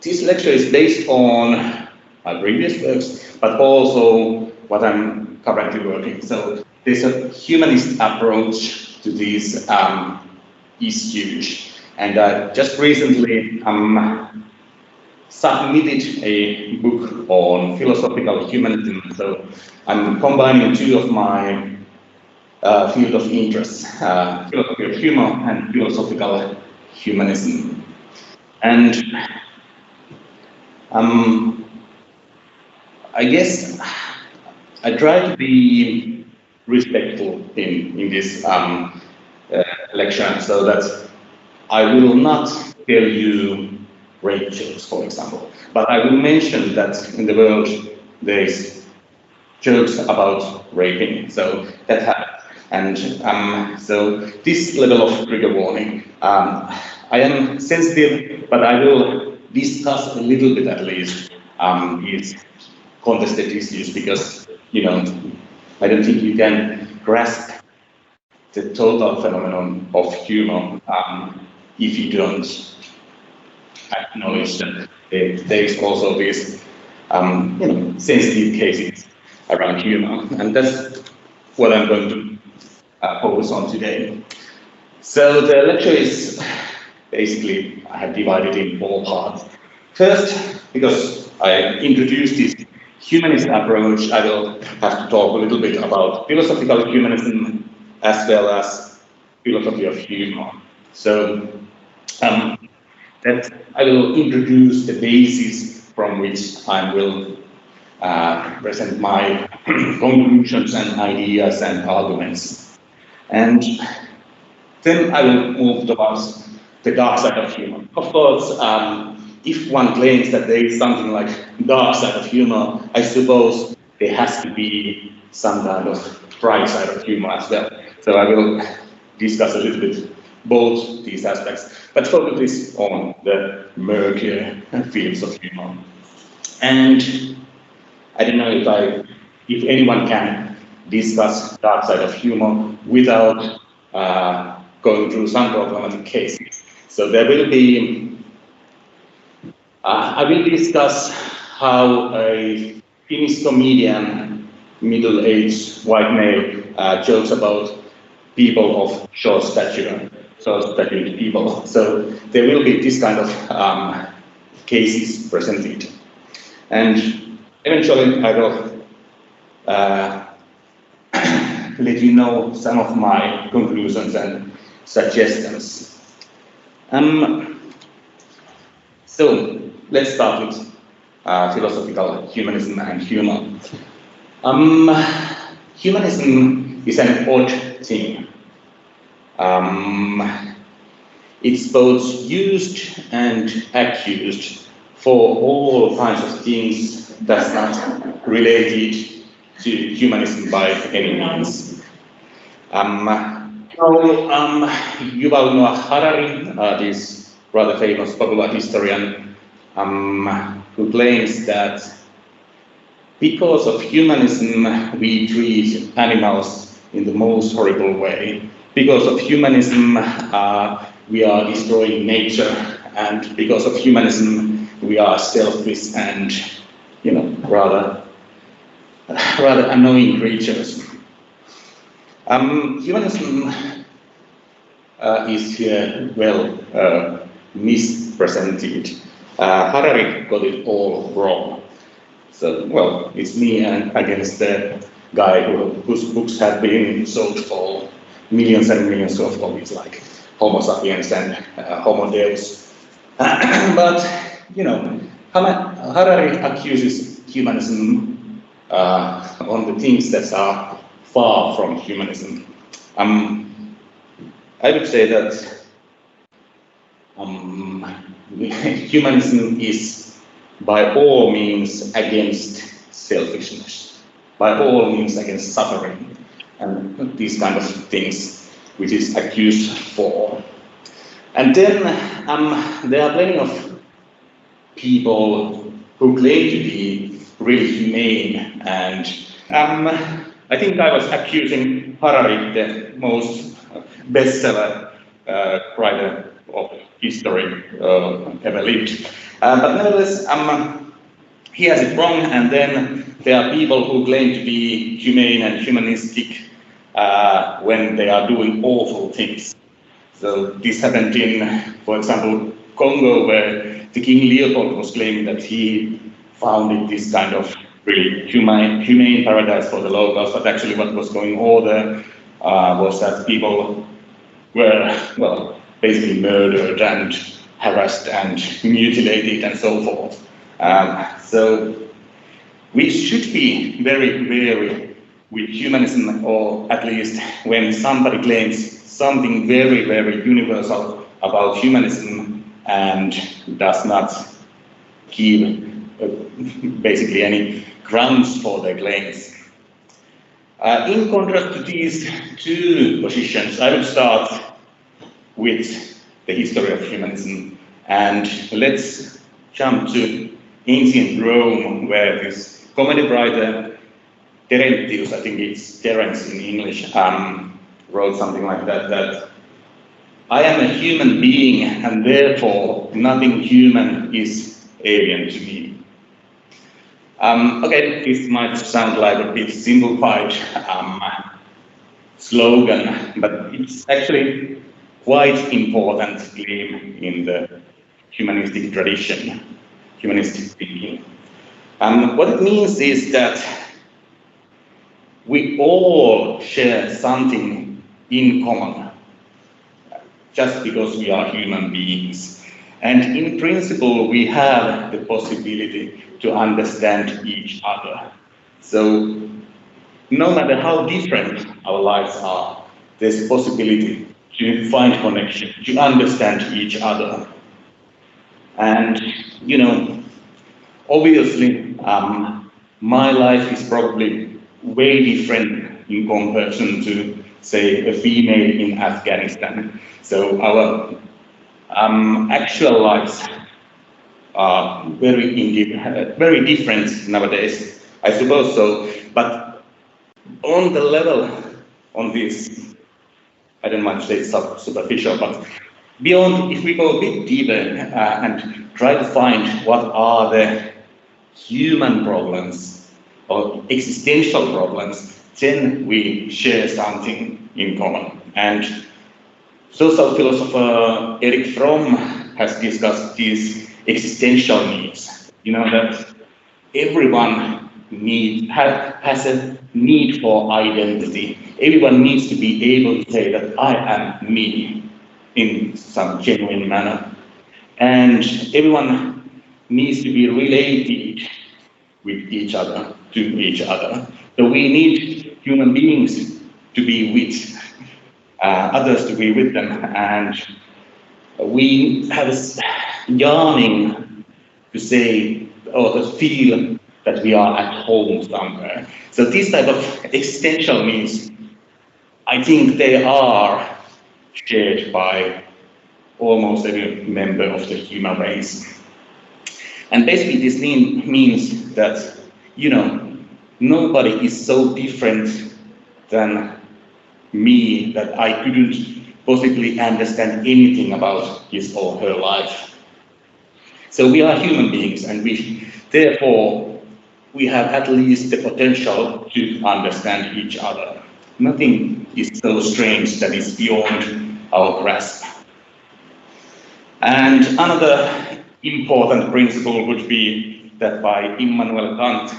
this lecture is based on my previous works, but also what I'm currently working. So there's a humanist approach to these issues. And I just recently submitted a book on philosophical humanism. So I'm combining two of my field of interest, philosophy of humor and philosophical humanism. And I guess I try to be respectful in this lecture, so that I will not tell you rape jokes, for example, but I will mention that in the world there is jokes about raping, so that happens. And so this level of trigger warning, I am sensitive, but I will discuss a little bit at least these contested issues, because I don't think you can grasp the total phenomenon of humor if you don't acknowledge that there is also these sensitive cases around humor, and that's what I'm going to focus on today. So the lecture is basically, I have divided in 4 parts. First, because I introduced this humanist approach, I will have to talk a little bit about philosophical humanism as well as philosophy of humor. So that I will introduce the basis from which I will present my conclusions and ideas and arguments. And then I will move towards the dark side of humor. Of course, if one claims that there is something like dark side of humor, I suppose there has to be some kind of bright side of humor as well. So I will discuss a little bit both these aspects, but focus on the murkier fields of humor. And I don't know if anyone can discuss dark side of humor without going through some problematic cases. So there will be, I will discuss how a Finnish comedian, middle-aged white male, jokes about people of short statured people. So there will be this kind of cases presented. And eventually I will let you know some of my conclusions and suggestions. So let's start with philosophical humanism and humor. Humanism is an odd thing. It's both used and accused for all kinds of things that's not related to humanism by any means. Yuval Noah Harari, this rather famous popular historian, who claims that because of humanism we treat animals in the most horrible way. Because of humanism we are destroying nature, and because of humanism we are selfish and rather annoying creatures. Humanism is here well misrepresented. Harari got it all wrong. So, well, it's me and against the guy whose books have been sold for millions and millions of copies, like Homo sapiens and Homo Deus. But, Harari accuses humanism on the things that are far from humanism. I would say that humanism is by all means against selfishness, by all means against suffering, and these kind of things which is accused for. And then there are plenty of people who claim to be really humane, and I think I was accusing Harari, the most bestseller writer of history ever lived. But nevertheless, he has it wrong, and then there are people who claim to be humane and humanistic when they are doing awful things. So this happened in, for example, Congo, where the King Leopold was claiming that he founded this kind of really humane paradise for the locals, but actually what was going on there was that people were, well, basically murdered and harassed and mutilated and so forth. So we should be very wary with humanism, or at least when somebody claims something very, very universal about humanism and does not give basically any grounds for their claims. In contrast to these two positions, I would start with the history of humanism, and let's jump to ancient Rome, where this comedy writer Terentius, I think it's Terence in English, wrote something like that, that I am a human being and therefore nothing human is alien to me. Okay, this might sound like a bit simplified slogan, but it's actually quite important claim in the humanistic tradition, humanistic thinking. What it means is that we all share something in common, just because we are human beings. And in principle, we have the possibility to understand each other. So no matter how different our lives are, there's a possibility to find connection, to understand each other. And, you know, obviously, my life is probably way different in comparison to, say, a female in Afghanistan. So our actual lives are very different nowadays, I suppose so. But on the level, on this, I don't mind to say it's superficial, but beyond, if we go a bit deeper and try to find what are the human problems or existential problems, then we share something in common. And social philosopher Erich Fromm has discussed these existential needs. You know, that everyone has a need for identity. Everyone needs to be able to say that I am me in some genuine manner. And everyone needs to be related with each other, to each other. So we need human beings to be with others, to be with them. And we have this yearning to say or to feel that we are at home somewhere. So this type of existential needs, I think they are shared by almost every member of the human race. And basically this means that, you know, nobody is so different than me that I couldn't possibly understand anything about his or her life. So we are human beings, and therefore we have at least the potential to understand each other. Nothing is so strange that is beyond our grasp. And another important principle would be that by Immanuel Kant,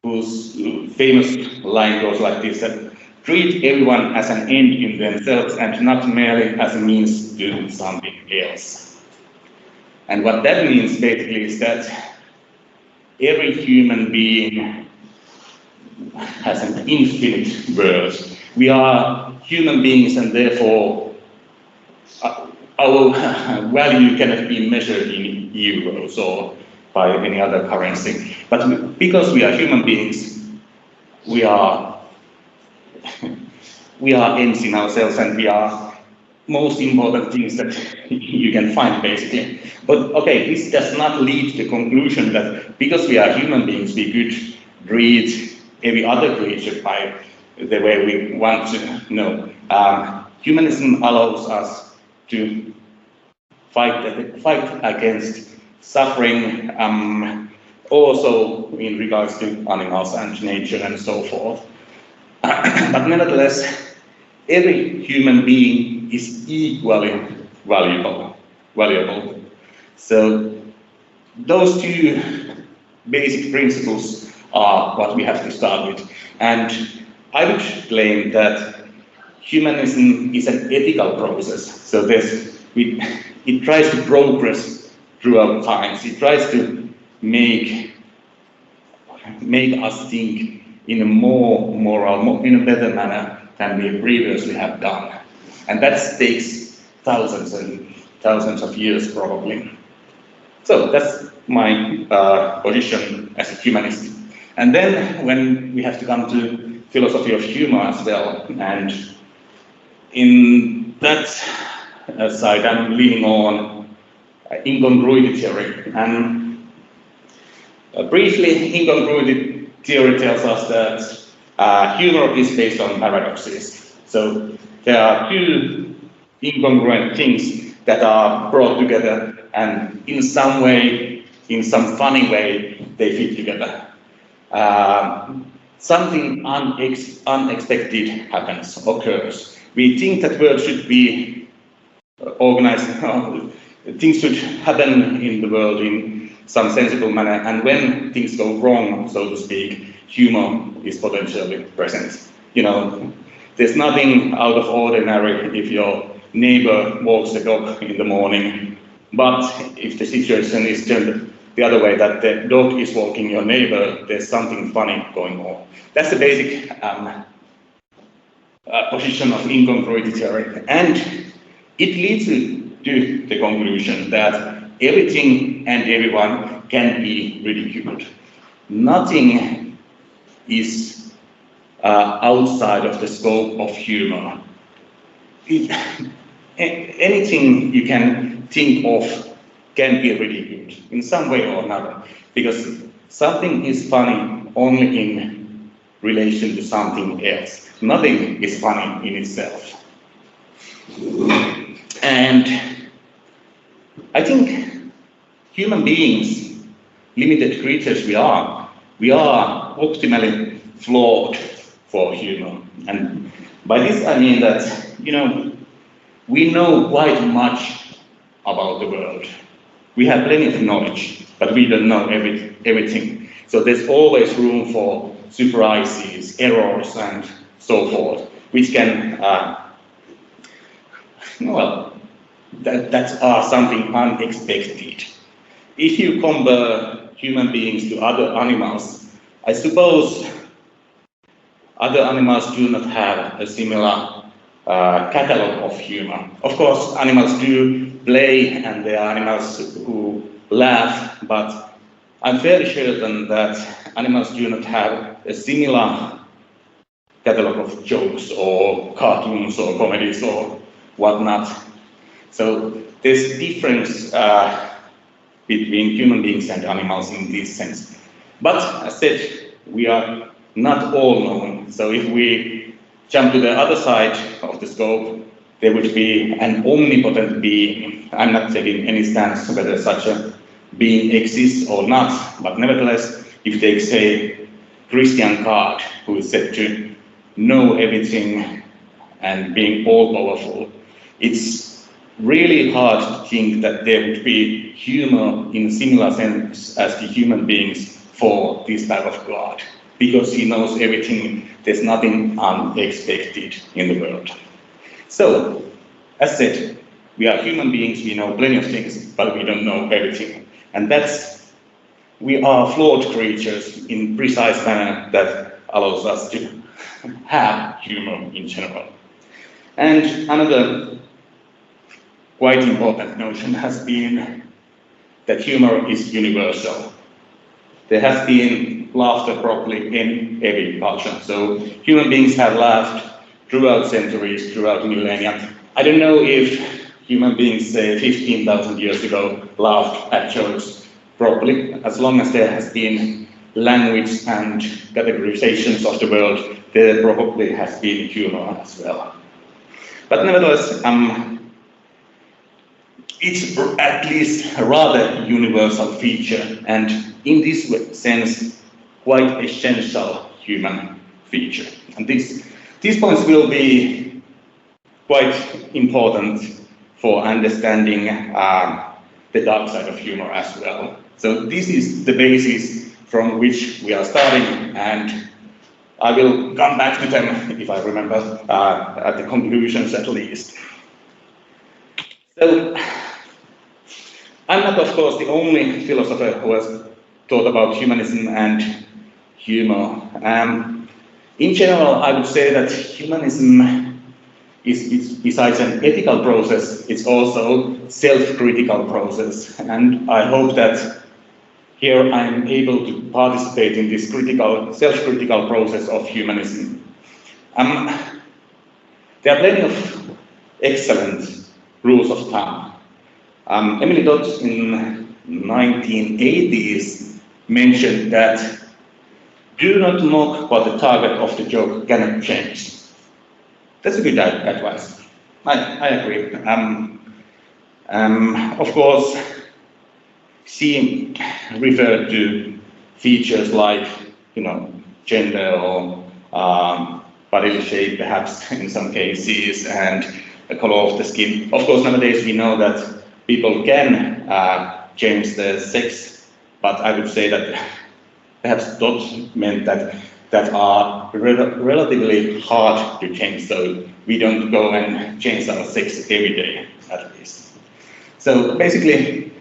whose famous line goes like this, that treat everyone as an end in themselves and not merely as a means to do something else. And what that means basically is that every human being has an infinite worth. We are human beings, and therefore our value cannot be measured in euros or by any other currency. But because we are human beings, we are ends in ourselves, and we are most important things that you can find, basically. But okay, this does not lead to the conclusion that because we are human beings, we could treat every other creature by the way we want to. No. Humanism allows us to fight against suffering, also in regards to animals and nature and so forth. But nevertheless, every human being is equally valuable. So those two basic principles are what we have to start with. And I would claim that humanism is an ethical process. So it tries to progress throughout times. It tries to make us think in a more moral, in a better manner than we previously have done. And that takes thousands and thousands of years probably. So that's my position as a humanist. And then when we have to come to philosophy of humor as well, and in that side I'm leaning on incongruity theory. And briefly, incongruity theory tells us that humor is based on paradoxes. So there are two incongruent things that are brought together, and in some way, in some funny way, they fit together. Something unexpected occurs. We think that world should be organized, things should happen in the world in some sensible manner, and when things go wrong, so to speak, humor is potentially present. You know, there's nothing out of ordinary if your neighbor walks the dog in the morning, but if the situation is turned the other way, that the dog is walking your neighbor, there's something funny going on. That's the basic position of incongruity theory. And it leads to the conclusion that everything and everyone can be ridiculed. Nothing is outside of the scope of humor. Anything you can think of can be ridiculed in some way or another, because something is funny only in relation to something else. Nothing is funny in itself. And I think human beings, limited creatures we are optimally flawed for humor. And by this I mean that, you know, we know quite much about the world. We have plenty of knowledge, but we don't know everything. So there's always room for surprises, errors, and so forth, which can, that are something unexpected. If you compare human beings to other animals, I suppose other animals do not have a similar catalog of humor. Of course, animals do play, and there are animals who laugh, but I'm fairly certain that animals do not have a similar catalog of jokes or cartoons or comedies or whatnot. So there's a difference between human beings and animals in this sense. But as said, we are not all known. So if we jump to the other side of the scope, there would be an omnipotent being. I'm not taking any stance whether such a being exists or not, but nevertheless, if you take, say, Christian God, who is said to know everything and being all-powerful, it's really hard to think that there would be humor in a similar sense as the human beings for this type of God, because he knows everything. There's nothing unexpected in the world. So, as said, we are human beings, we know plenty of things, but we don't know everything. And we are flawed creatures in precise manner that allows us to have humor in general. And another quite important notion has been that humor is universal. There has been laughter probably in every culture. So human beings have laughed throughout centuries, throughout millennia. I don't know if human beings, say, 15,000 years ago laughed at jokes. Probably, as long as there has been language and categorizations of the world, there probably has been humor as well. But nevertheless, it's at least a rather universal feature, and in this sense, quite essential human feature. And these points will be quite important for understanding the dark side of humor as well. So this is the basis from which we are starting, and I will come back to them, if I remember, at the conclusions at least. So, I'm not, of course, the only philosopher who has thought about humanism and humor. In general, I would say that humanism is besides an ethical process, it's also self-critical process. And I hope that here I'm able to participate in this self-critical process of humanism. There are plenty of excellent rules of thumb. Emily Dodd in 1980s mentioned that do not mock what the target of the joke cannot change. That's a good advice. I agree. Of course, she referred to features like, gender or bodily shape, perhaps in some cases, and the color of the skin. Of course, nowadays we know that people can change their sex, but I would say that perhaps Dot meant that are relatively hard to change, so we don't go and change our sex every day, at least. So basically,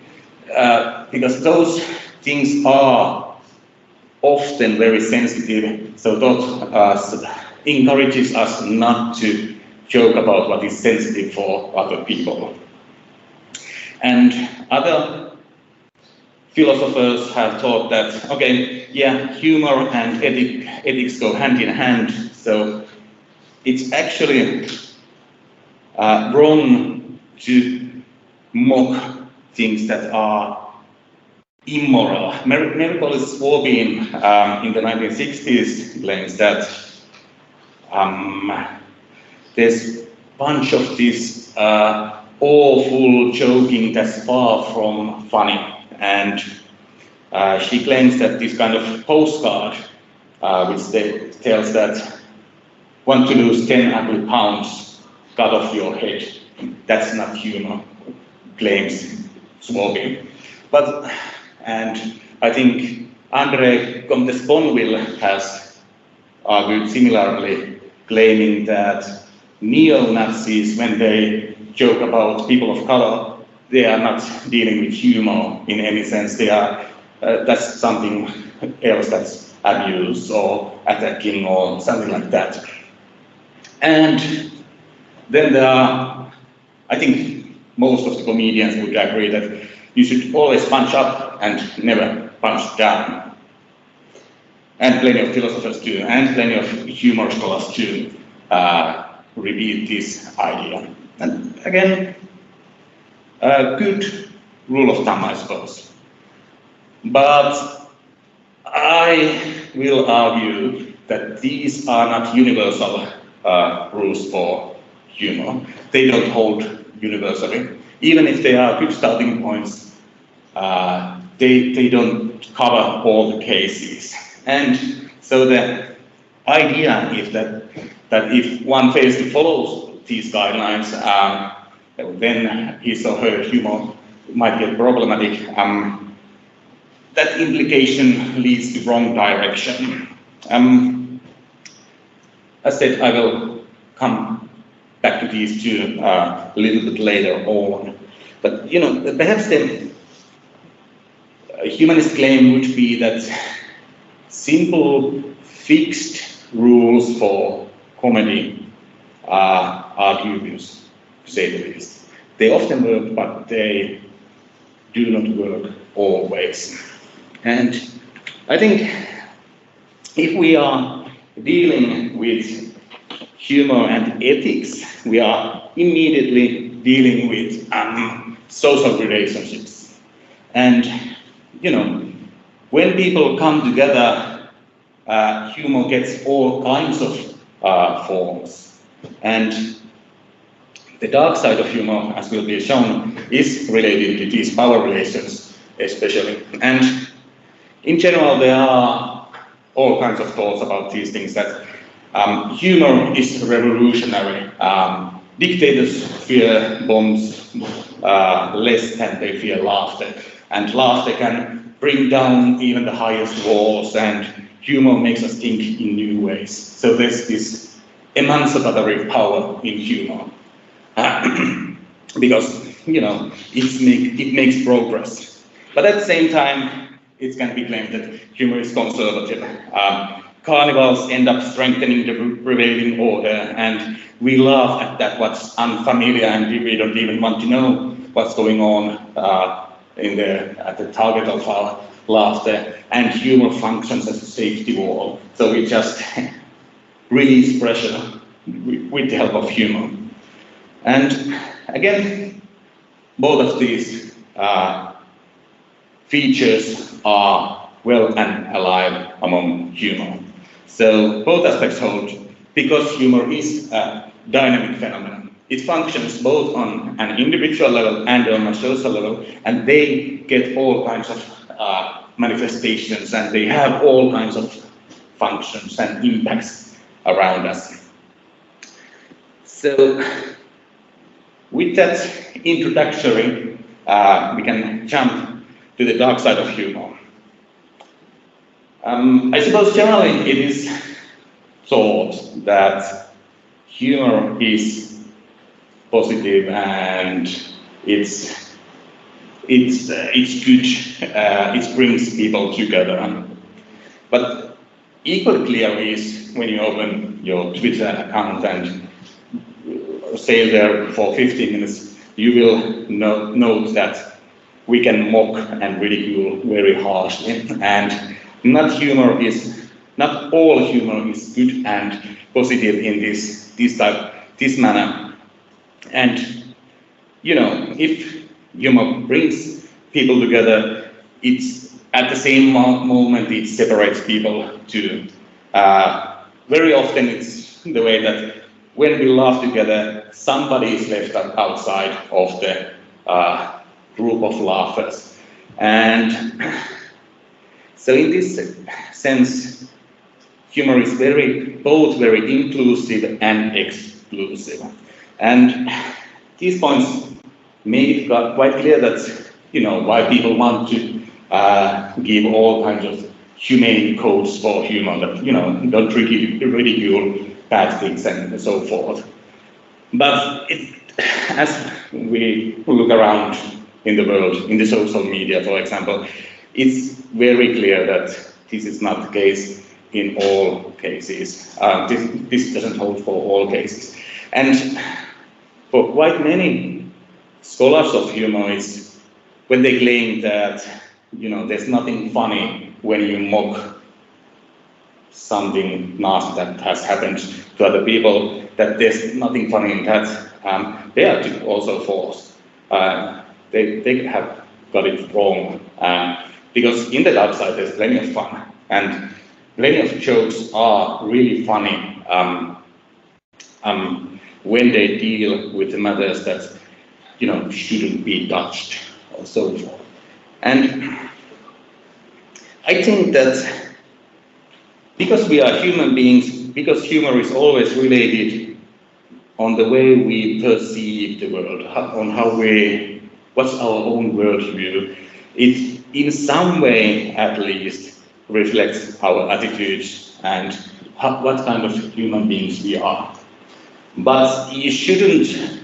because those things are often very sensitive, so Dot encourages us not to joke about what is sensitive for other people. And other philosophers have thought that, okay, yeah, humor and ethics go hand in hand, so it's actually wrong to mock things that are immoral. Mary-Polis Swabin in the 1960s claims that there's a bunch of this awful joking that's far from funny. And she claims that this kind of postcard, which tells that want to lose 10 ugly pounds, cut off your head, that's not humor, claims Swabin. And I think André Comte-Sponville has argued similarly, claiming that neo-Nazis, when they joke about people of color, they are not dealing with humor in any sense. They are that's something else, that's abuse or attacking or something like that. And then there are, I think most of the comedians would agree that you should always punch up and never punch down. And plenty of philosophers too, and plenty of humor scholars too, repeat this idea. And again, a good rule of thumb, I suppose. But I will argue that these are not universal rules for humor. They don't hold universally. Even if they are good starting points, they don't cover all the cases. And so the idea is that if one fails to follow these guidelines, then his or her humor might get problematic. That implication leads to wrong direction. As said, I will come back to these two a little bit later on. But perhaps the humanist claim would be that simple, fixed rules for comedy are dubious, to say the least. They often work, but they do not work always. And I think if we are dealing with humor and ethics, we are immediately dealing with social relationships. And, when people come together, humor gets all kinds of forms. And The dark side of humor, as will be shown, is related to these power relations especially. And in general, there are all kinds of thoughts about these things, that humor is revolutionary. Dictators fear bombs less than they fear laughter, and laughter can bring down even the highest walls, and humor makes us think in new ways. So there's this emancipatory power in humor, because it makes progress. But at the same time, it can be claimed that humor is conservative. Carnivals end up strengthening the prevailing order, and we laugh at that what's unfamiliar, and we don't even want to know what's going on at the target of our laughter. And humor functions as a safety wall, so we just release pressure with the help of humor. And again, both of these features are well and alive among humor. So both aspects hold, because humor is a dynamic phenomenon. It functions both on an individual level and on a social level, and they get all kinds of manifestations, and they have all kinds of functions and impacts around us. So with that introductory, we can jump to the dark side of humor. I suppose generally it is thought that humor is positive and it's good, it brings people together. But equally clear is when you open your Twitter account and stay there for 15 minutes, you will note that we can mock and ridicule very harshly, and not all humor is good and positive in this manner. And if humor brings people together, it's at the same moment it separates people too. Very often it's the way that when we laugh together, somebody is left outside of the group of laughers. And so in this sense, humor is both very inclusive and exclusive. And these points make it quite clear that why people want to give all kinds of humane codes for humor, that don't ridicule bad things and so forth. But as we look around in the world, in the social media, for example, it's very clear that this is not the case in all cases. This doesn't hold for all cases. And for quite many scholars of humor, is when they claim that there's nothing funny when you mock something nasty that has happened to other people, that there's nothing funny in that. They are also false. They have got it wrong, because in the dark side there's plenty of fun, and plenty of jokes are really funny when they deal with the matters that shouldn't be touched or so forth. And I think that because we are human beings, because humor is always related on the way we perceive the world, on what's our own worldview, it in some way at least reflects our attitudes and what kind of human beings we are. But you shouldn't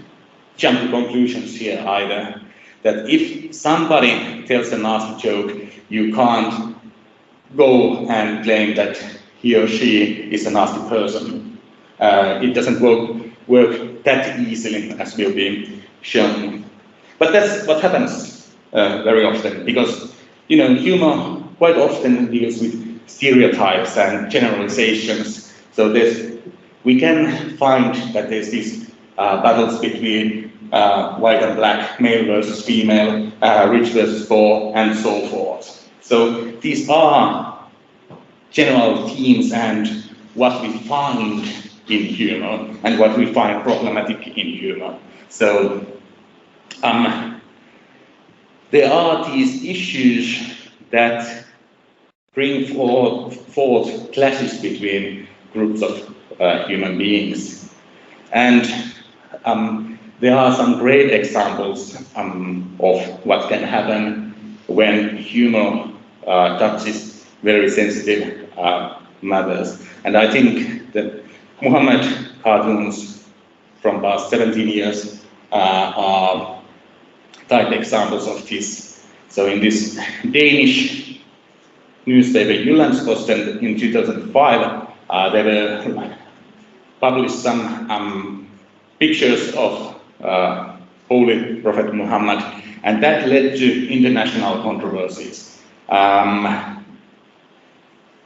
jump to conclusions here either, that if somebody tells a nasty joke, you can't go and claim that he or she is a nasty person. It doesn't work that easily, as will be shown. But that's what happens very often, because humor quite often deals with stereotypes and generalizations. So we can find that there's these battles between white and black, male versus female, rich versus poor, and so forth. So these are general themes and what we find in humor and what we find problematic in humor. So there are these issues that bring forth clashes between groups of human beings. And there are some great examples of what can happen when humor touches very sensitive matters. And I think that Muhammad cartoons from past 17 years are type examples of this. So in this Danish newspaper Jyllands-Posten in 2005, they were published some pictures of Holy Prophet Muhammad, and that led to international controversies.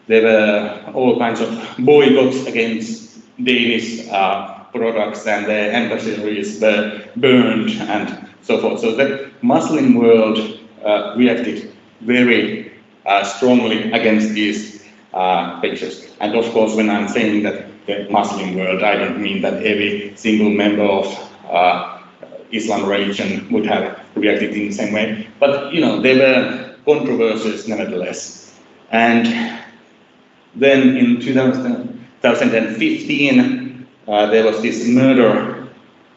There were all kinds of boycotts against Danish products, and their embassies were burned and so forth. So the Muslim world reacted very strongly against these pictures. And of course, when I'm saying that the Muslim world, I don't mean that every single member of Islam religion would have reacted in the same way. But you know, there were controversies nevertheless. And then in 2015, there was this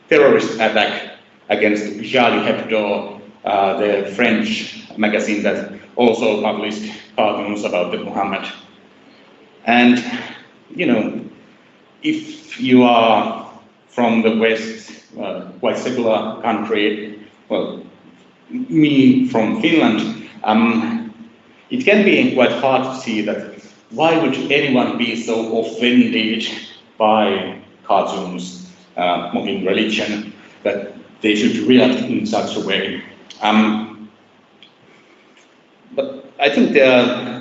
terrorist attack against Charlie Hebdo, the French magazine that also published cartoons about the Muhammad. And you know, if you are from the West, quite secular country, well, me from Finland, it can be quite hard to see that why would anyone be so offended by cartoons mocking religion that they should react in such a way. But I think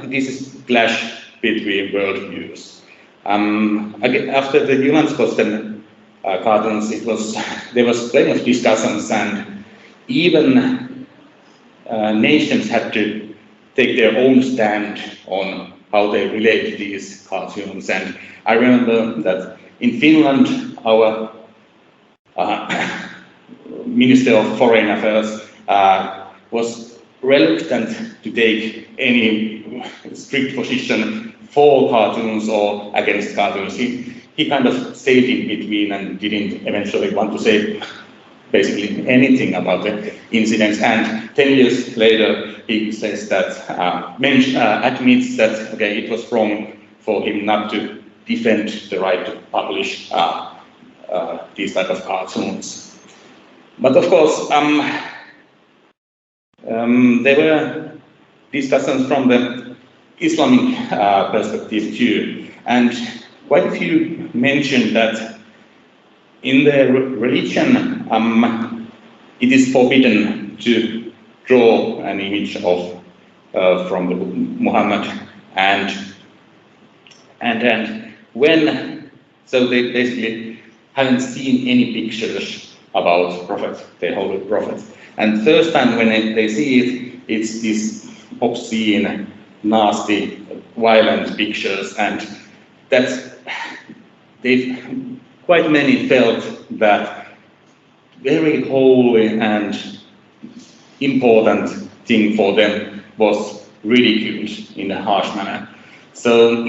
this is clash between worldviews. After the Jyllands-Posten cartoons, there was plenty of discussions, and even nations had to take their own stand on how they relate to these cartoons. And I remember that in Finland, our Minister of Foreign Affairs was reluctant to take any strict position for cartoons or against cartoons. He kind of stayed in between and didn't eventually want to say basically anything about the incidents. And 10 years later, he says that, admits that, okay, it was wrong for him not to defend the right to publish these type of cartoons. But of course, there were discussions from the Islamic perspective too, and quite a few mentioned that in their religion, it is forbidden to draw an image of from the Muhammad, and when so they basically haven't seen any pictures about Prophet, the Holy Prophet, and first time when they see it, it's this obscene, nasty, violent pictures, and that's quite many felt that very holy and important thing for them was ridiculed in a harsh manner. So,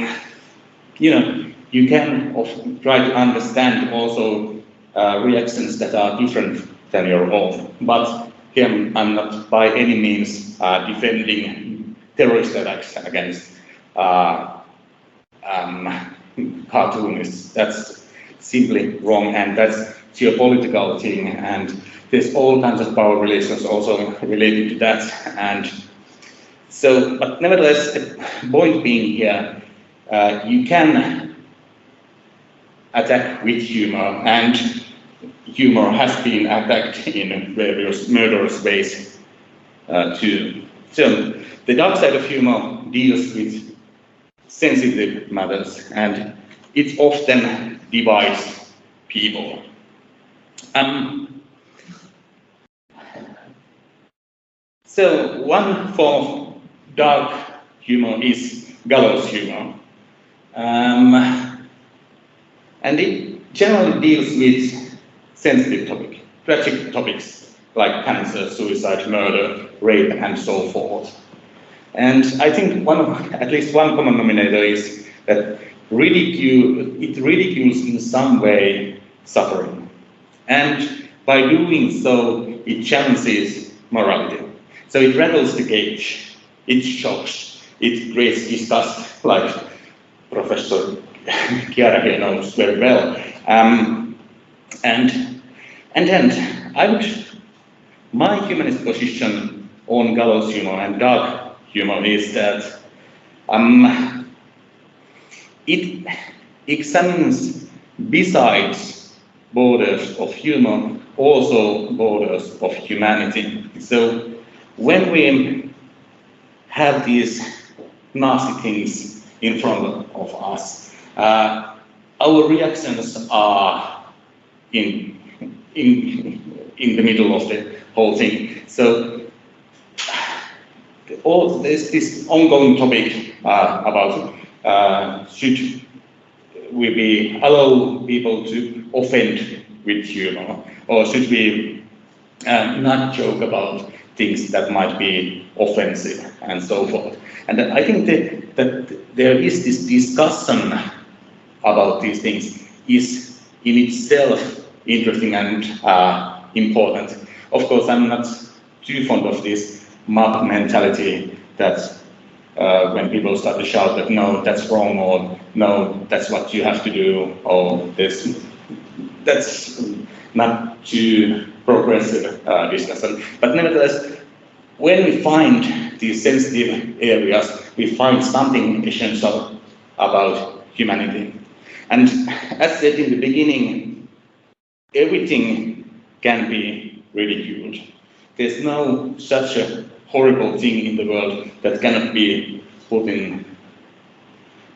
you know, you can try to understand also reactions that are different than your own. But here I'm not by any means defending terrorist attacks against cartoonists. That's simply wrong, and that's geopolitical thing, and there's all kinds of power relations also related to that. And so, but nevertheless, the point being here, you can attack with humor, and humor has been attacked in various murderous ways too. So the dark side of humor deals with sensitive matters, and it often divides people. So one form of dark humor is gallows humor, and it generally deals with sensitive topic. tragic topics like cancer, suicide, murder, rape, and so forth. And I think at least one common denominator is that it ridicules in some way suffering. And by doing so, it challenges morality. So it rattles the cage, it shocks, it creates disgust, like Professor Chiara here knows very well. And my humanist position on Gallows Humor and dark humor is that it examines, besides borders of humor, also borders of humanity. So when we have these nasty things in front of us, our reactions are in the middle of the whole thing. So there's this ongoing topic about should we allow people to offend with humor, or should we not joke about things that might be offensive and so forth. And I think that there is this discussion about these things is in itself interesting and important. Of course, I'm not too fond of this mob mentality that when people start to shout that no, that's wrong, or no, that's what you have to do, or that's not too progressive discussion. But nevertheless, when we find these sensitive areas, we find something essential about humanity. And as said in the beginning, everything can be ridiculed. There's no such a horrible thing in the world that cannot be put in,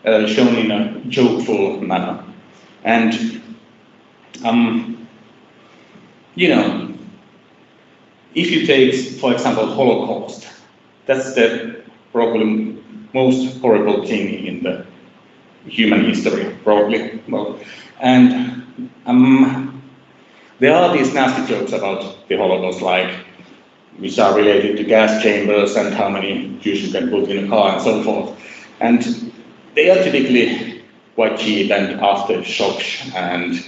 shown in a jokeful manner. And if you take, for example, Holocaust, that's the probably most horrible thing in the human history, probably. Well, and there are these nasty jokes about the Holocaust, like which are related to gas chambers and how many Jews you can put in a car and so forth. And they are typically quite cheap and aftershocks and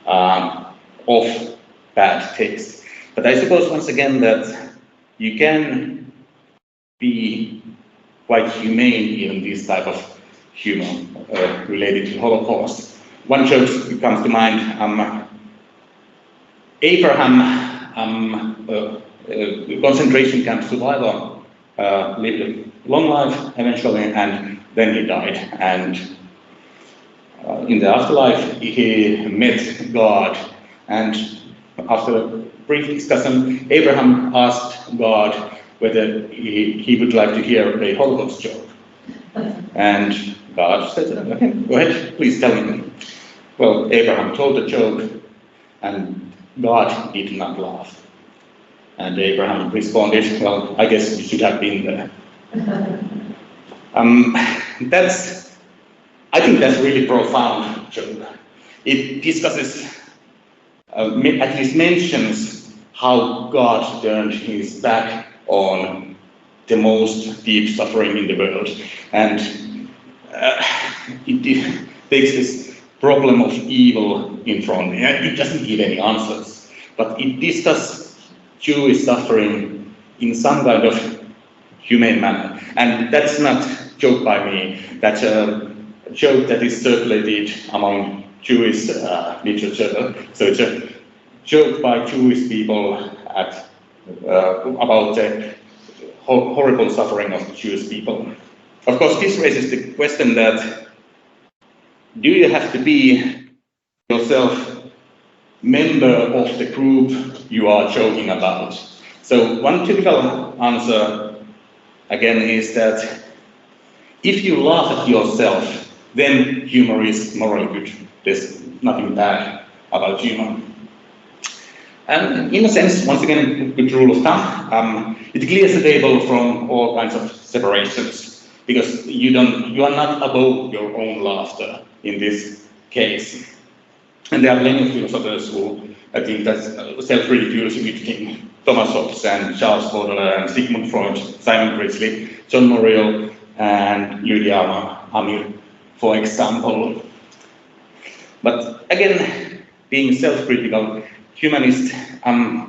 of bad taste. But I suppose once again that you can be quite humane in this type of humor related to Holocaust. One joke comes to mind. Abraham, concentration camp survivor, lived a long life eventually, and then he died. And in the afterlife, he met God. And after a brief discussion, Abraham asked God whether he would like to hear a Holocaust joke. And God said, okay, go ahead, please tell me. Well, Abraham told the joke, and God did not laugh. And Abraham responded, well, I guess you should have been there. I think that's really profound joke. It discusses, at least mentions, how God turned his back on the most deep suffering in the world. And it takes this problem of evil in front. It doesn't give any answers, but it discusses Jewish suffering in some kind of humane manner. And that's not a joke by me, that's a joke that is circulated among Jewish literature. So it's a joke by Jewish people about the horrible suffering of Jewish people. Of course, this raises the question that do you have to be yourself member of the group you are joking about? So one typical answer, again, is that if you laugh at yourself, then humor is morally good. There's nothing bad about humor. And in a sense, once again, a good rule of thumb, it clears the table from all kinds of separations, because you are not above your own laughter in this case. And there are plenty of philosophers who I think that's self-reducing between Thomas Hobbes and Charles Baudelaire and Sigmund Freud, Simon Priestley, John Moriel, and Lydia Amir, for example. But again, being self-critical humanist, I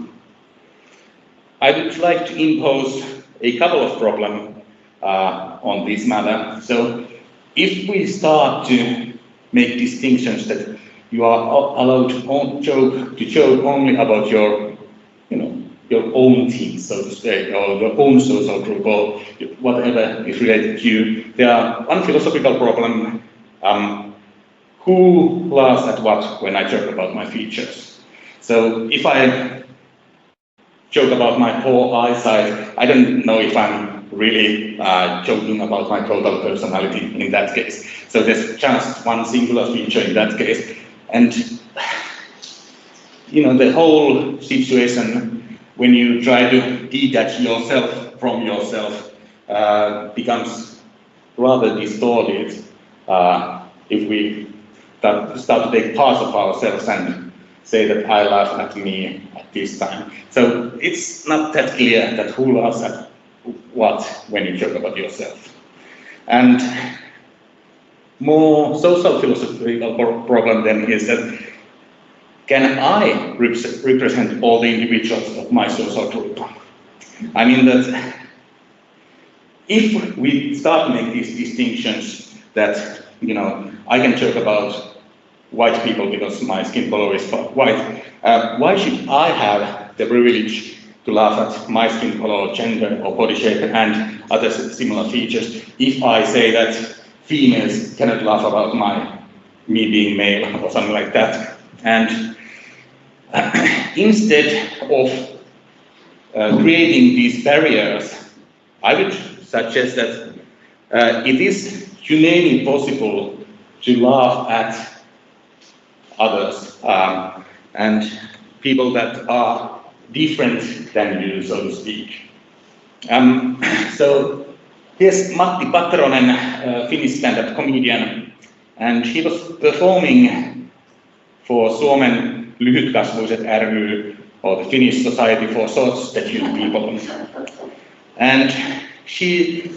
would like to impose a couple of problems on this matter. So, if we start to make distinctions that you are allowed to joke only about your own team, so to say, or your own social group, or whatever is related to you, there are one philosophical problem. Who laughs at what when I joke about my features? So if I joke about my poor eyesight, I don't know if I'm really joking about my total personality in that case. So there's just one singular feature in that case. And the whole situation, when you try to detach yourself from yourself, becomes rather distorted if we start to take parts of ourselves and say that I laugh at me at this time. So it's not that clear that who laughs at what when you joke about yourself. And more social philosophical problem then is that can I represent all the individuals of my social group? I mean that if we start to make these distinctions that, I can joke about white people because my skin color is white, why should I have the privilege to laugh at my skin color, gender, or body shape and other similar features if I say that females cannot laugh about me being male or something like that? And instead of creating these barriers, I would suggest that it is humanely possible to laugh at others and people that are different than you, so to speak. So here's Matti Patronen, Finnish stand-up comedian, and he was performing for Suomen Lyhytkasvuiset ry, or the Finnish Society for Short-Statued People. And he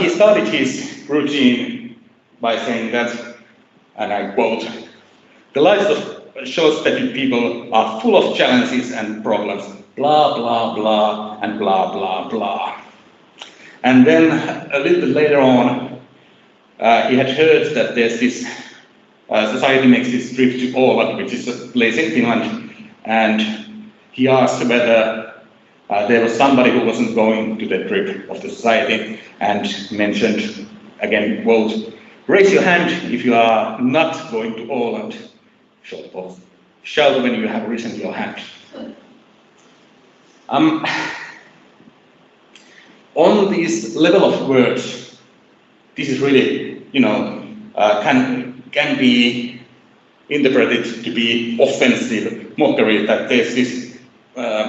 started his routine by saying that, and I quote, "The lives of short-statued people are full of challenges and problems, blah, blah, blah, and blah, blah, blah." And then a little bit later on, he had heard that there's this society makes this trip to Åland, which is a place in Finland, and he asked whether there was somebody who wasn't going to the trip of the society and mentioned, again, quote, "Raise your hand if you are not going to Åland." Short pause. Shout when you have risen your hand. On this level of words, this is really, can be interpreted to be offensive mockery, that there's this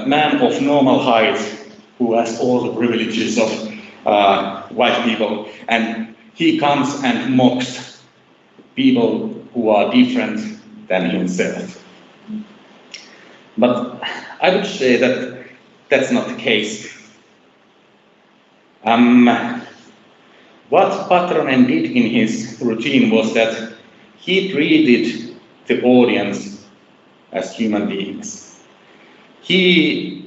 man of normal height who has all the privileges of white people, and he comes and mocks people who are different than himself. But I would say that that's not the case. What Patronen did in his routine was that he treated the audience as human beings. He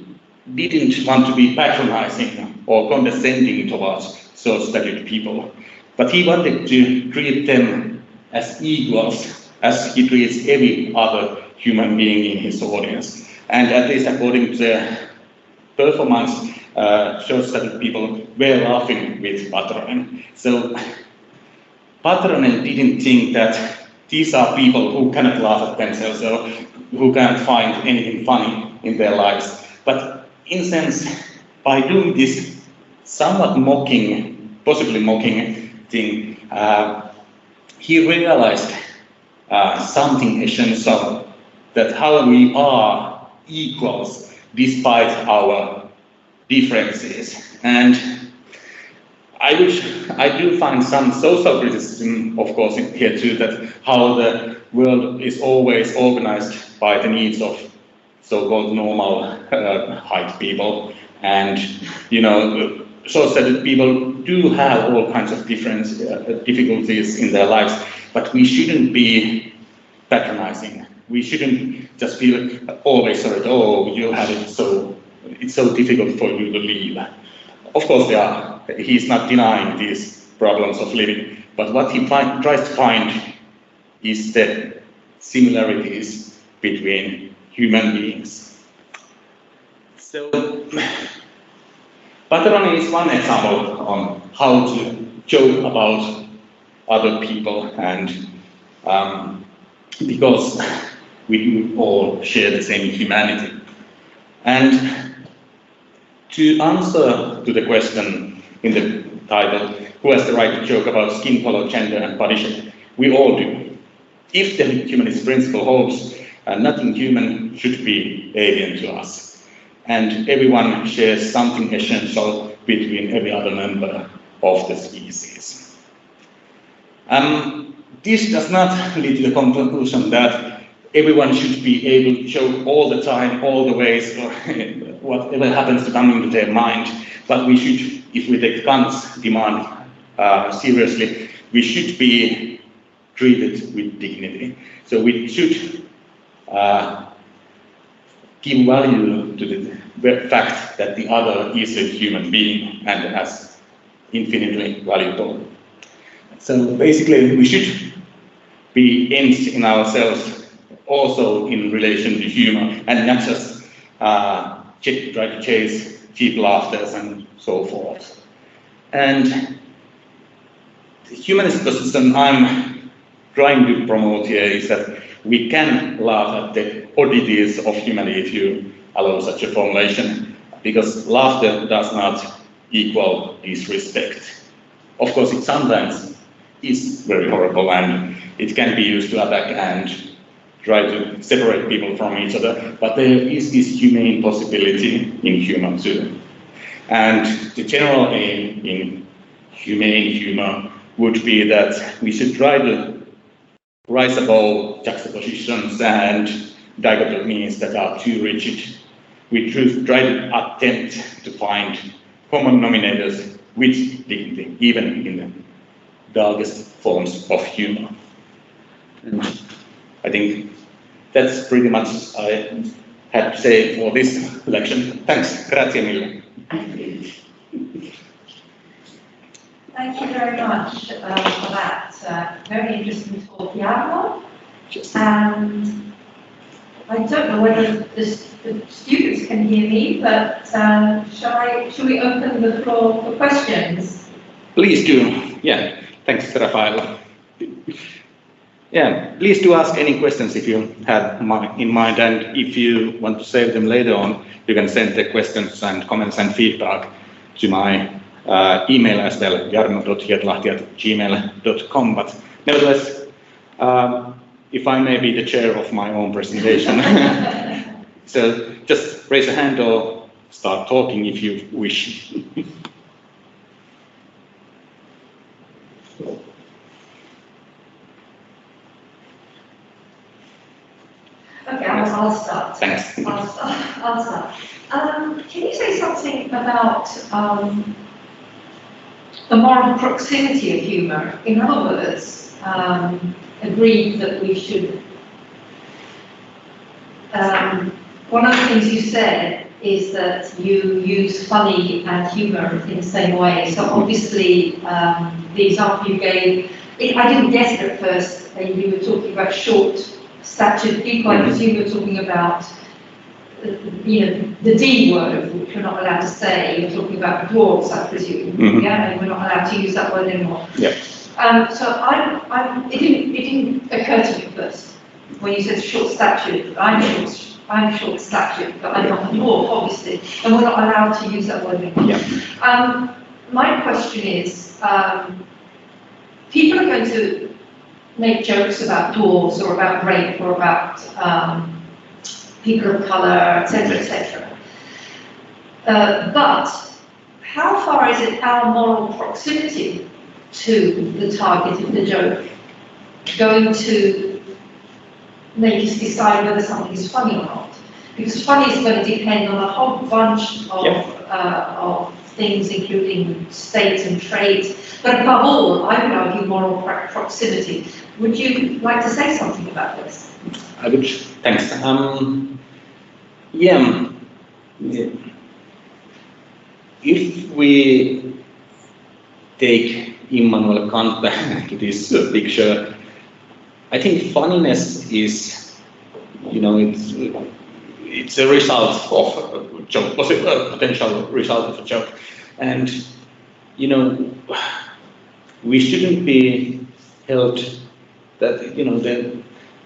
didn't want to be patronizing or condescending towards short-statued people, but he wanted to treat them as equals, as he treats every other human being in his audience. And at least according to the performance, short-statued people were laughing with Patronen. So Patronen didn't think that these are people who cannot laugh at themselves or who can't find anything funny in their lives. But in a sense, by doing this somewhat mocking, possibly mocking thing, he realized something essential, that how we are equals despite our differences. And I do find some social criticism, of course, here too, that how the world is always organized by the needs of so-called normal height people, and short-sighted people do have all kinds of different difficulties in their lives, but we shouldn't be patronizing. We shouldn't just feel always sorry, oh, you have it, so it's so difficult for you to live. Of course they are. He's not denying these problems of living, but what he tries to find is the similarities between human beings. So, patronage is one example on how to joke about other people, and because we do all share the same humanity. And to answer to the question in the title, who has the right to joke about skin color, gender, and body shape, we all do. If the Humanist Principle holds, nothing human should be alien to us. And everyone shares something essential between every other member of the species. This does not lead to the conclusion that everyone should be able to joke all the time, all the ways, or whatever happens to come into their mind. But we should, if we take Kant's demand seriously, we should be treated with dignity. So we should give value to the fact that the other is a human being and as infinitely valuable. So basically, we should be ends in ourselves also in relation to humor, and not just try to chase cheap laughters and so forth. And the humanist position I'm trying to promote here is that we can laugh at the oddities of humanity, if you allow such a formulation, because laughter does not equal disrespect. Of course, it sometimes is very horrible, and it can be used to attack and try to separate people from each other, but there is this humane possibility in humor too. And the general aim in humane humor would be that we should try to rise above juxtapositions and dichotomies that are too rigid. We try to attempt to find common denominators with dignity, even in the darkest forms of humor. And I think that's pretty much I had to say for this lecture. Thanks. Grazie mille. Thank you very much for that very interesting talk, Jarno. And I don't know whether the students can hear me, but shall we open the floor for questions? Please do. Yeah. Thanks, Rafael. Yeah, please do ask any questions if you have in mind, and if you want to save them later on, you can send the questions and comments and feedback to my email as well, jarno.hietalahti@gmail.com. But nevertheless, if I may be the chair of my own presentation, so just raise a hand or start talking if you wish. Okay, I'll start. Thanks. I'll start. Can you say something about the moral proximity of humour? In other words, agreed that we should. One of the things you said is that you use funny and humour in the same way. So obviously, the example you gave, I didn't get it at first. You were talking about short-statured people. I presume you were talking about, the D word, which we're not allowed to say. You're talking about dwarves, I presume. Yeah, and we're not allowed to use that word anymore. Yeah. So it didn't occur to me at first when you said short-statured. I'm short-statured, but I'm not a dwarf, obviously, and we're not allowed to use that word anymore. Yeah. My question is, people are going to make jokes about dwarves or about rape or about people of colour, etc., etc. But how far is it our moral proximity to the target of the joke going to make us decide whether something is funny or not? Because funny is going to depend on a whole bunch of things, including state and trade, but above all, I would argue moral proximity. Would you like to say something about this? I would. Thanks. Yeah. If we take Immanuel Kant back to this picture, I think funniness is, it's a result of a joke, a potential result of a joke, and we shouldn't be held that the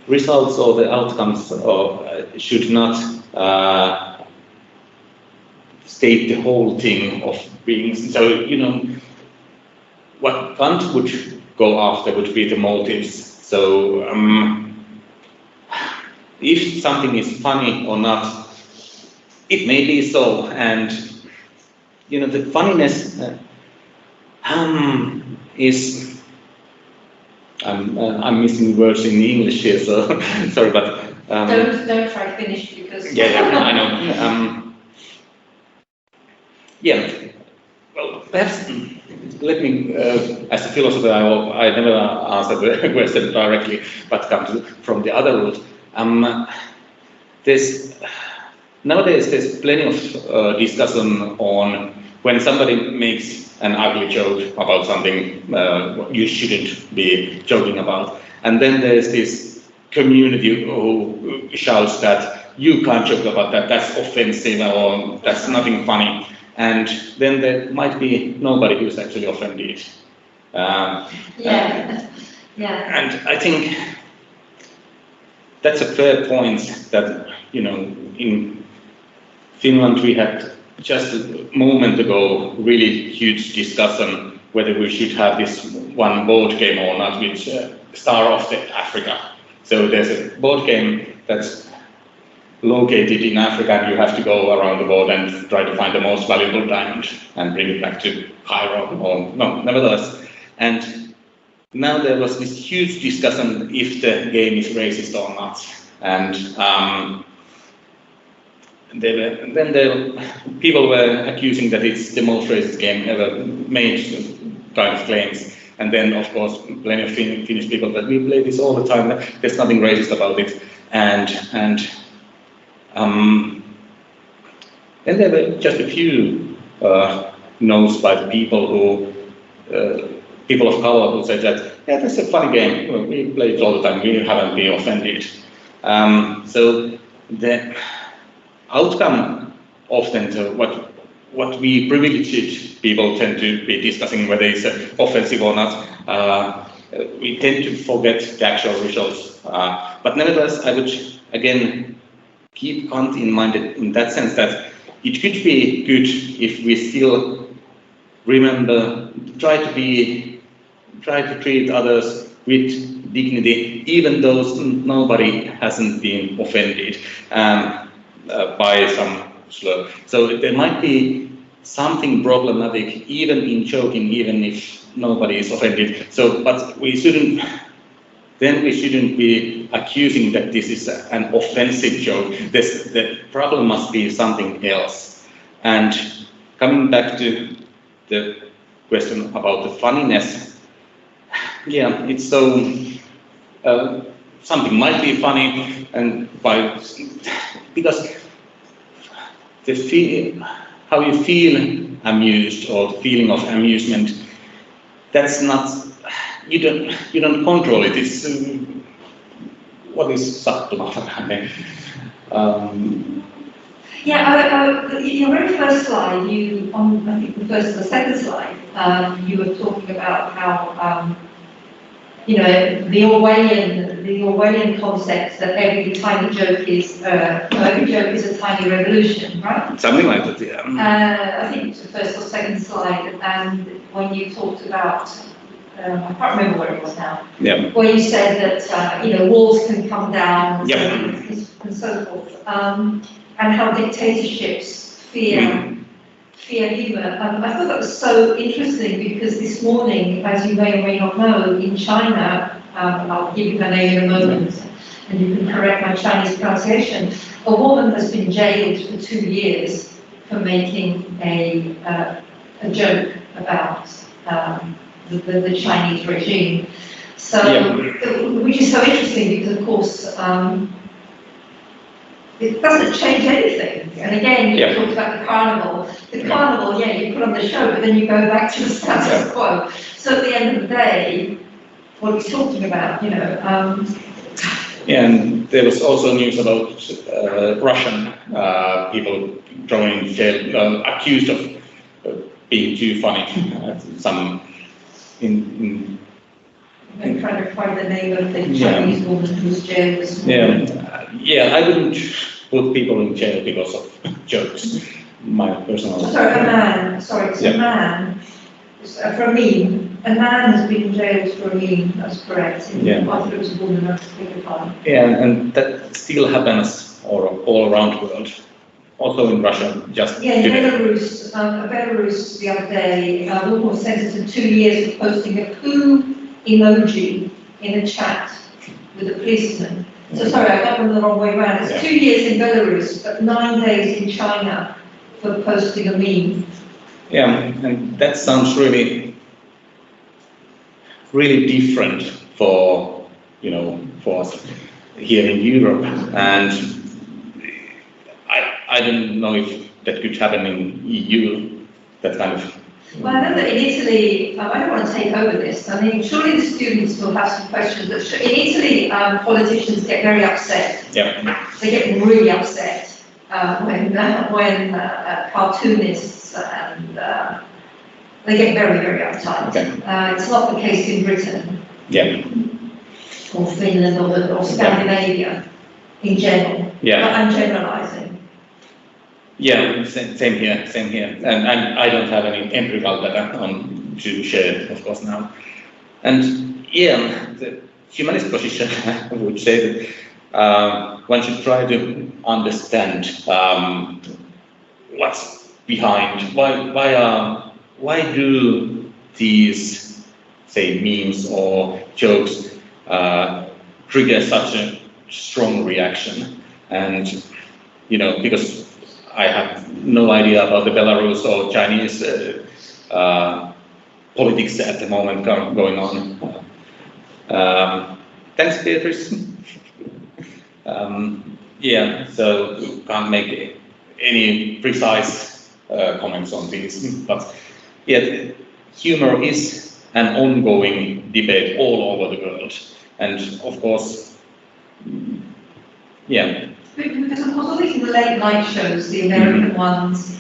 results or the outcomes should not state the whole thing of being. So what Kant would go after would be the motives. So if something is funny or not, it may be so, and the funniness is. I'm missing words in English here, so sorry, but don't try to finish because I know. Well, perhaps let me, as a philosopher, I never answer the question directly, but come from the other route. Nowadays there's plenty of discussion on when somebody makes an ugly joke about something you shouldn't be joking about, and then there's this community who shouts that you can't joke about that, that's offensive or that's nothing funny, and then there might be nobody who's actually offended. And I think that's a fair point that, in Finland we had just a moment ago really huge discussion whether we should have this one board game or not, which Star of Africa. So there's a board game that's located in Africa and you have to go around the world and try to find the most valuable diamond and bring it back to Cairo, or no, nevertheless. And now there was this huge discussion if the game is racist or not. And people were accusing that it's the most racist game ever made, kind of claims. And then, of course, plenty of Finnish people that we play this all the time. There's nothing racist about it. And then there were just a few no's by the people of color who said that, yeah, that's a funny game. We play it all the time. We haven't been offended. So the outcome often to what we privileged people tend to be discussing whether it's offensive or not. We tend to forget the actual results. But nevertheless, I would again keep Kant in mind in that sense that it could be good if we still remember, try to treat others with dignity, even though nobody hasn't been offended by some slur. So there might be something problematic even in joking, even if nobody is offended. So, but we shouldn't be accusing that this is an offensive joke. The problem must be something else. And coming back to the question about the funniness, yeah, it's so something might be funny, and because how you feel amused or the feeling of amusement, that's not, you don't control it. It's what is sattuma? Your very first slide, I think the second slide, you were talking about how the Orwellian concept that every tiny joke is a tiny revolution, right? Something like that, yeah. I think it's the first or second slide, and when you talked about, I can't remember where it was now. Yeah. Where you said that walls can come down, yeah. and so forth, and how dictatorships fear Fear Humour. I thought that was so interesting because this morning, as you may or may not know, in China, I'll give you her name in a moment, and you can correct my Chinese pronunciation, a woman has been jailed for 2 years for making a joke about the Chinese regime. So, which is so interesting because, of course, it doesn't change anything. And again, you talked about the carnival. The carnival, you put on the show, but then you go back to the status quo. So at the end of the day, what are we talking about, you know? And there was also news about Russian people thrown in jail, accused of being too funny. Some I'm trying to find the name of the Chinese woman who's jailed this morning. I wouldn't put people in jail because of jokes. My personal. Sorry, a man. Sorry, it's a man. For a meme. A man has been jailed for a meme. That's correct. I thought it was a woman. That's the time. And that still happens all around the world. Also in Russia, just in Belarus. Belarus the other day, a woman was sentenced to 2 years for posting a poo emoji in a chat with a policeman. So sorry, I got them the wrong way around. It's 2 years in Belarus, but 9 days in China for posting a meme. And that sounds really different for us here in Europe. And I don't know if that could happen in EU. That kind of. Well, I know that in Italy, I don't want to take over this. I mean, surely the students will have some questions. But in Italy, politicians get very upset. They get really upset when cartoonists and they get very, very uptight. It's not the case in Britain. Or Finland or Scandinavia in general. I'm generalising. Same here. And I don't have any empirical data to share, of course, now. And the humanist position would say that one should try to understand what's behind, why do these, say, memes or jokes trigger such a strong reaction? And, because I have no idea about the Belarus or Chinese politics at the moment going on. Thanks, Beatrice. So can't make any precise comments on these, but humor is an ongoing debate all over the world, and of course, Because of course, all these late night shows, the American ones,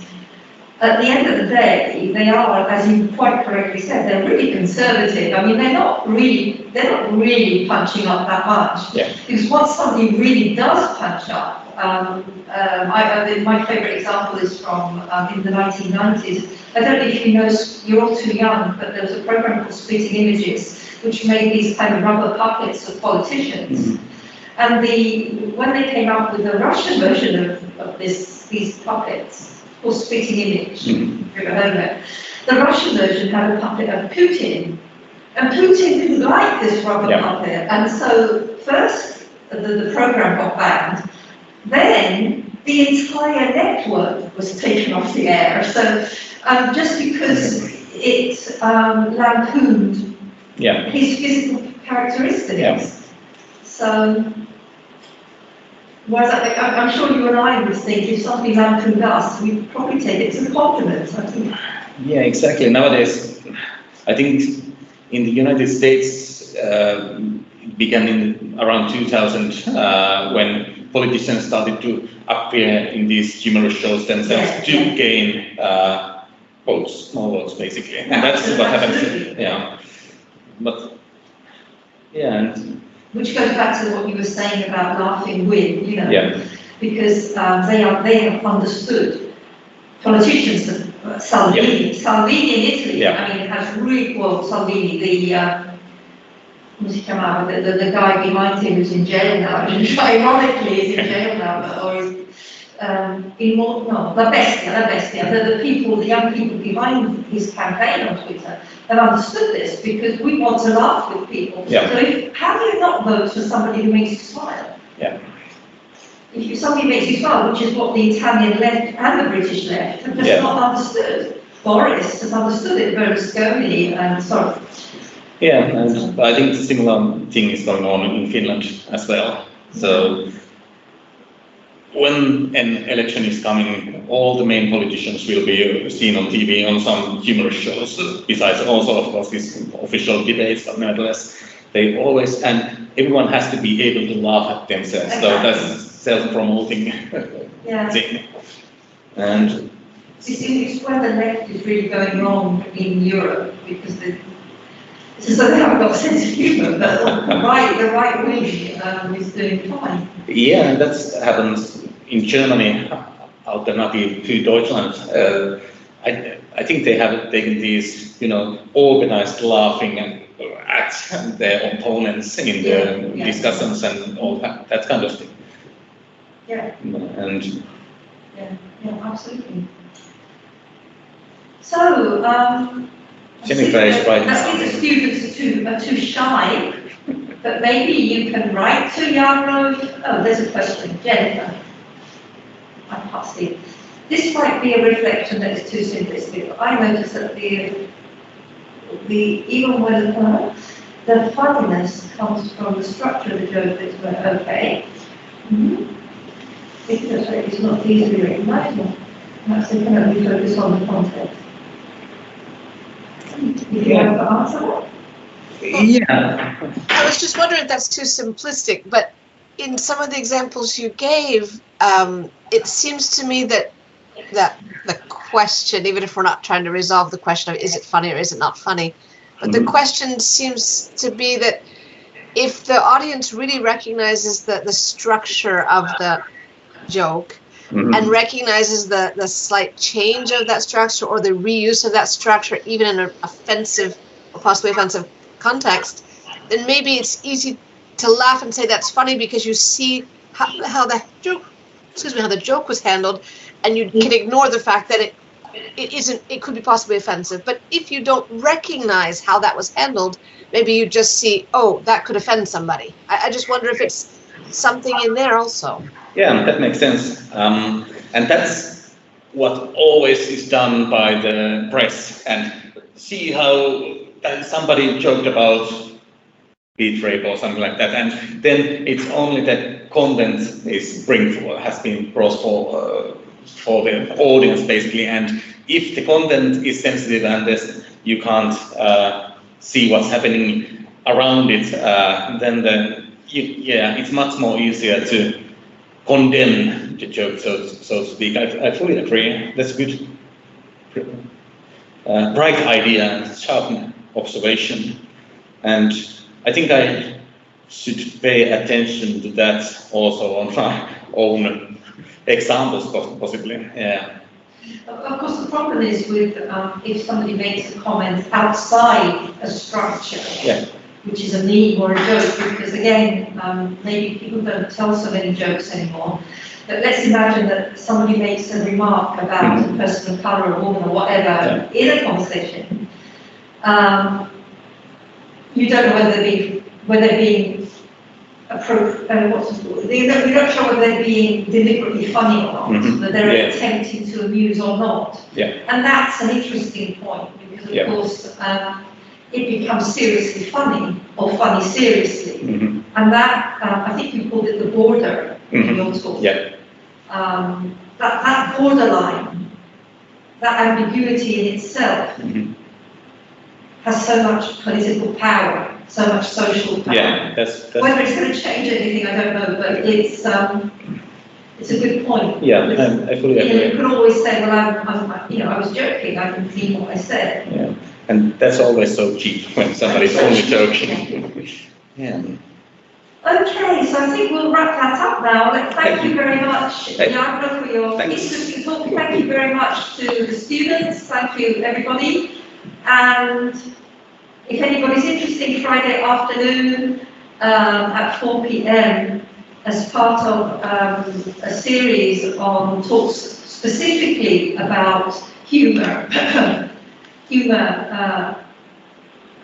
at the end of the day, they are, as you quite correctly said, they're really conservative. I mean, they're not really punching up that much. Because once somebody really does punch up, my favourite example is from in the 1990s. I don't know if you know, you're all too young, but there was a program called Spitting Images, which made these kind of rubber puppets of politicians. And when they came out with the Russian version of these puppets, called Spitting Image, if you've ever heard of it, the Russian version had a puppet of Putin. And Putin didn't like this rubber puppet. And so first the program got banned, then the entire network was taken off the air. So just because it lampooned his physical characteristics. So, whereas I'm sure you and I would think if something lampooned us, we'd probably take it as a compliment. I think. Yeah, exactly. Nowadays, I think in the United States, it began in around 2000 when politicians started to appear in these humorous shows themselves to gain votes, more votes, basically, and that's what happens. And which goes back to what you were saying about laughing with, because they have understood. Politicians, Salvini in Italy, I mean, has really, Salvini, the guy behind him who's in jail now, ironically is in jail now, La Bestia, the people, the young people behind his campaign on Twitter have understood this because we want to laugh with people. Yeah. So how do you not vote for somebody who makes you smile? Yeah. If somebody makes you smile, which is what the Italian left and the British left have just not understood. Boris has understood it, Berlusconi, and sorry. Yeah, and I think the similar thing is going on in Finland as well. So when an election is coming, all the main politicians will be seen on TV on some humorous shows, besides also, of course, these official debates, but nevertheless, they always, and everyone has to be able to laugh at themselves. So that's self-promoting thing. And it's where the left is really going wrong in Europe, because so they haven't got a sense of humour, but the right wing is doing fine. Yeah, and that's happens in Germany, Alternative to Deutschland. I think they have taken these, organized laughing at their opponents in the discussions and all that kind of thing. Yeah. And yeah, absolutely. So, Jennifer is right. I think the students are too shy, but maybe you can write to Jarno. Oh, there's a question. Jennifer. I can't see it. This might be a reflection that is too simplistic. I noticed that even when the funniness comes from the structure of the joke that's okay. It's not easily recognizable. Perhaps they can only focus on the context. If you have to answer that? Yeah. I was just wondering if that's too simplistic, but in some of the examples you gave, it seems to me that the question, even if we're not trying to resolve the question of is it funny or is it not funny, but the question seems to be that if the audience really recognizes the structure of the joke and recognizes the slight change of that structure or the reuse of that structure, even in an offensive or possibly offensive context, then maybe it's easy to laugh and say that's funny because you see how the joke was handled, and you can ignore the fact that it could be possibly offensive. But if you don't recognize how that was handled, maybe you just see, oh, that could offend somebody. I just wonder if it's something in there also. Yeah, that makes sense. And that's what always is done by the press. And see how somebody joked about beat rape or something like that, and then it's only that content has been brought for the audience basically. And if the content is sensitive and you can't see what's happening around it, then it's much more easier to condemn the joke, so to speak. I fully agree. That's a good, bright idea and sharp observation. And I think I should pay attention to that also on my own examples, possibly. Yeah. Of course, the problem is with if somebody makes a comment outside a structure, which is a meme or a joke, because again, maybe people don't tell so many jokes anymore. But let's imagine that somebody makes a remark about a person of colour, or woman, or whatever in a conversation. You don't know whether they're being appropriate. You're not sure whether they're being deliberately funny or not, whether they're attempting to amuse or not. And that's an interesting point, because of course it becomes seriously funny or funny seriously, and that I think you called it the border in your talk. That borderline, that ambiguity in itself. Has so much political power, so much social power. That's whether it's going to change anything, I don't know, but it's a good point. I fully agree. You can always say, well, I was joking. I didn't mean what I said. And that's always so cheap when somebody's only joking. Okay, so I think we'll wrap that up now. Thank you very much, Jarno, for your interesting talk. Thank you very much to the students. Thank you, everybody. And if anybody's interested, Friday afternoon at 4 p.m. as part of a series on talks specifically about humour.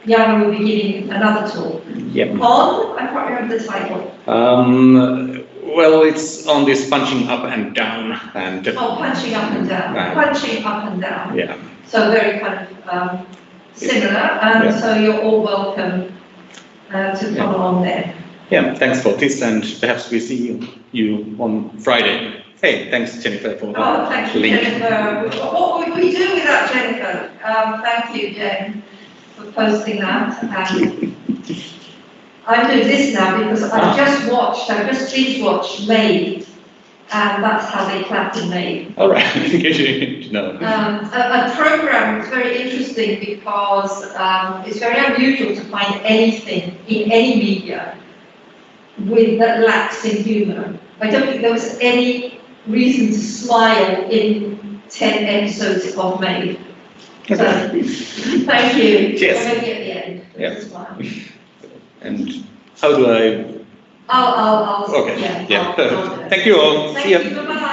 Jarno will be giving another talk. Yep. On, I can't remember the title. Well, it's on this punching up and down and. Oh, punching up and down. Right. Punching up and down. Yeah. So very kind of similar, and Yeah. so you're all welcome to come along there. Yeah, thanks for this, and perhaps we see you on Friday. Hey, thanks, Jennifer, for Oh, thank you, link. Jennifer. What would we do without Jennifer? Thank you, Jen, for posting that. I'm doing this now because I just binge watched Made, and that's how they clap in Made. All right, good to know. A program that's very interesting because it's very unusual to find anything in any media that lacks in humour. I don't think there was any reason to smile in 10 episodes of Made. So, thank you. Cheers. Maybe at the end. Yeah. Smile. And how do I? I'll Okay. yeah. Yeah. I'll Perfect. do it. Thank you all. Thank See ya. you. Bye-bye.